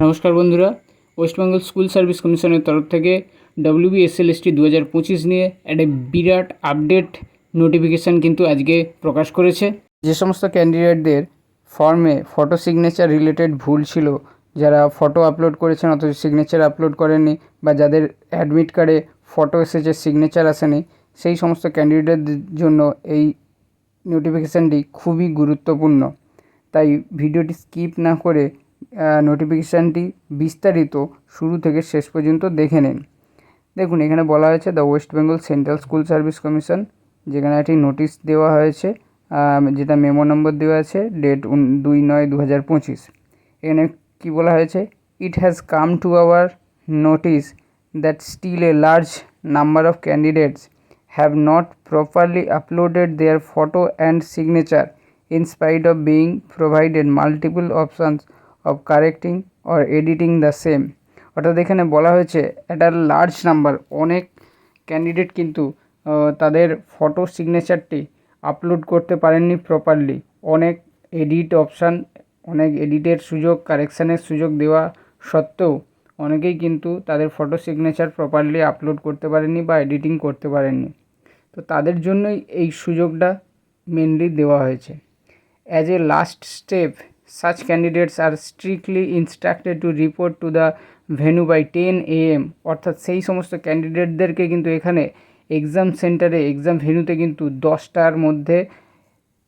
নমস্কার বন্ধুরা, West Bengal school service কমিশনের তরফ থেকে WBSLST 2025 নিয়ে একটা বিরাট আপডেট নোটিফিকেশান কিন্তু আজকে প্রকাশ করেছে। যে সমস্ত ক্যান্ডিডেটদের ফর্মে ফটো সিগনেচার রিলেটেড ভুল ছিল, যারা ফটো আপলোড করেছেন অথচ সিগনেচার আপলোড করেননি, বা যাদের অ্যাডমিট কার্ডে ফটো এসেছে সিগনেচার আসেনি, সেই সমস্ত ক্যান্ডিডেটদের জন্য এই নোটিফিকেশানটি খুবই গুরুত্বপূর্ণ। তাই ভিডিওটি স্কিপ না করে নোটিফিকেশানটি বিস্তারিত শুরু থেকে শেষ পর্যন্ত দেখে নিন। দেখুন, এখানে বলা হয়েছে the West Bengal central school service commission, যেখানে একটি নোটিশ দেওয়া হয়েছে, যেটা মেমো নম্বর দেওয়া আছে, ডেট 2/9/2025। এখানে কি বলা হয়েছে? It has come to our notice that still a large number of candidates have not properly uploaded their photo and signature in spite of being provided multiple options of correcting or editing the same. অর্থাৎ এখানে বলা হয়েছে একটা large number, অনেক candidate কিন্তু তাদের photo সিগনেচারটি upload করতে পারেননি প্রপারলি। অনেক এডিট অপশান, অনেক এডিটের সুযোগ, কারেকশানের সুযোগ দেওয়া সত্ত্বেও অনেকেই কিন্তু তাদের ফটো সিগনেচার প্রপারলি আপলোড করতে পারেননি বা এডিটিং করতে পারেননি। তো তাদের জন্যই এই সুযোগটা মেনলি দেওয়া হয়েছে। As a last step, such candidates are strictly instructed to report to the venue by 10 AM। অর্থাৎ সেই সমস্ত ক্যান্ডিডেটদেরকে কিন্তু এখানে এক্সাম সেন্টারে, এক্সাম ভেন্যুতে কিন্তু 10টার মধ্যে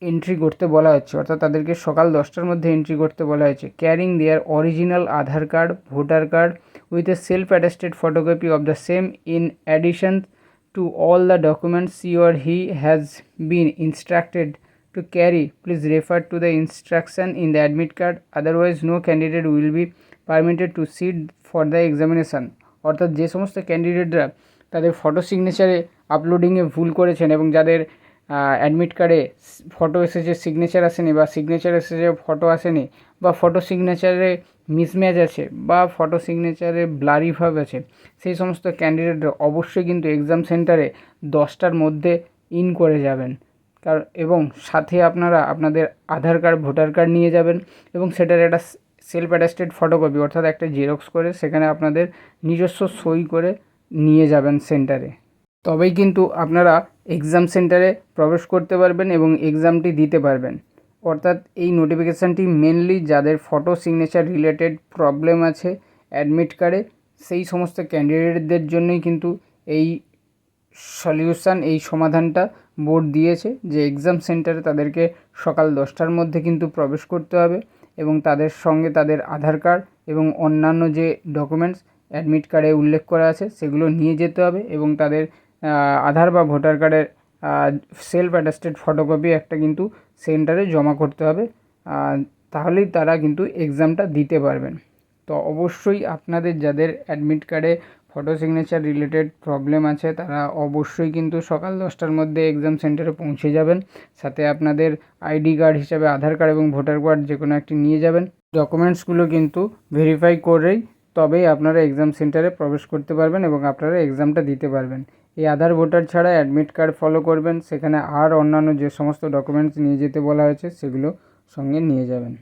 এন্ট্রি করতে বলা হচ্ছে। অর্থাৎ তাদেরকে সকাল 10টার মধ্যে এন্ট্রি করতে বলা হয়েছে। Carrying their original Aadhaar card, voter card with a self attested photocopy of the same in addition to all the documents she or he has been instructed to carry. Please refer to the instruction in the admit card, otherwise no candidate will be permitted to sit for the examination। অর্থাৎ যে সমস্ত ক্যান্ডিডেটরা তাদের photo সিগনেচারে আপলোডিংয়ে ভুল করেছেন এবং যাদের admit কার্ডে photo এসেছে সিগনেচার আসেনি, বা সিগনেচার এসেছে ফটো আসেনি, বা ফটো সিগনেচারে মিসম্যাচ আছে, বা ফটো সিগনেচারে ব্লারি ভাব আছে, সেই সমস্ত ক্যান্ডিডেটরা অবশ্যই কিন্তু এক্সাম সেন্টারে 10টার মধ্যে ইন করে যাবেন। এবং সাথে আপনারা আপনাদের আধার কার্ড, ভোটার কার্ড নিয়ে যাবেন এবং সেটার একটা সেলফ অ্যাটাস্টেড ফটোকপি, অর্থাৎ একটা জেরক্স করে সেখানে আপনাদের নিজস্ব সই করে নিয়ে যাবেন সেন্টারে। তবেই কিন্তু আপনারা এক্সাম সেন্টারে প্রবেশ করতে পারবেন এবং এক্সামটি দিতে পারবেন। অর্থাৎ এই নোটিফিকেশানটি মেনলি যাদের ফটো সিগনেচার রিলেটেড প্রবলেম আছে অ্যাডমিট কার্ডে, সেই সমস্ত ক্যান্ডিডেটদের জন্যই কিন্তু এই সলিউশান, এই সমাধানটা বোর্ড দিয়েছে, যে এক্সাম সেন্টারে তাদেরকে সকাল 10টার মধ্যে কিন্তু প্রবেশ করতে হবে এবং তাদের সঙ্গে তাদের আধার কার্ড এবং অন্যান্য যে ডকুমেন্টস অ্যাডমিট কার্ডে উল্লেখ করা আছে সেগুলো নিয়ে যেতে হবে এবং তাদের আধার বা ভোটার কার্ডের সেলফ অ্যাটাস্টেড ফটোকপি একটা কিন্তু সেন্টারে জমা করতে হবে। তাহলেই তারা কিন্তু এক্সামটা দিতে পারবেন। তো অবশ্যই আপনাদের যাদের অ্যাডমিট কার্ডে ফটো সিগনেচার রিলেটেড প্রবলেম আছে তারা অবশ্যই কিন্তু সকাল 10টার মধ্যে এক্সাম সেন্টারে পৌঁছে যাবেন। সাথে আপনাদের আইডি কার্ড হিসাবে আধার কার্ড এবং ভোটার কার্ড যে কোনো একটি নিয়ে যাবেন। ডকুমেন্টসগুলো কিন্তু ভেরিফাই করেই তবেই আপনারা এক্সাম সেন্টারে প্রবেশ করতে পারবেন এবং আপনারা এক্সামটা দিতে পারবেন। এই আধার, ভোটার ছাড়া অ্যাডমিট কার্ড ফলো করবেন, সেখানে আর অন্যান্য যে সমস্ত ডকুমেন্টস নিয়ে যেতে বলা হয়েছে সেগুলো সঙ্গে নিয়ে যাবেন।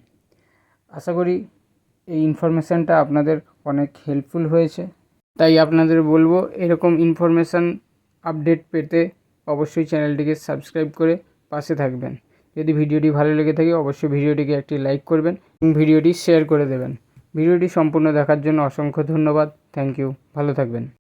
আশা করি এই ইনফরমেশানটা আপনাদের অনেক হেল্পফুল হয়েছে। তাই আপনাদের বলবো, এরকম ইনফরমেশান আপডেট পেতে অবশ্যই চ্যানেলটিকে সাবস্ক্রাইব করে পাশে থাকবেন। যদি ভিডিওটি ভালো লেগে থাকে অবশ্যই ভিডিওটিকে একটি লাইক করবেন এবং ভিডিওটি শেয়ার করে দেবেন। ভিডিওটি সম্পূর্ণ দেখার জন্য অসংখ্য ধন্যবাদ। Thank you. ভালো থাকবেন।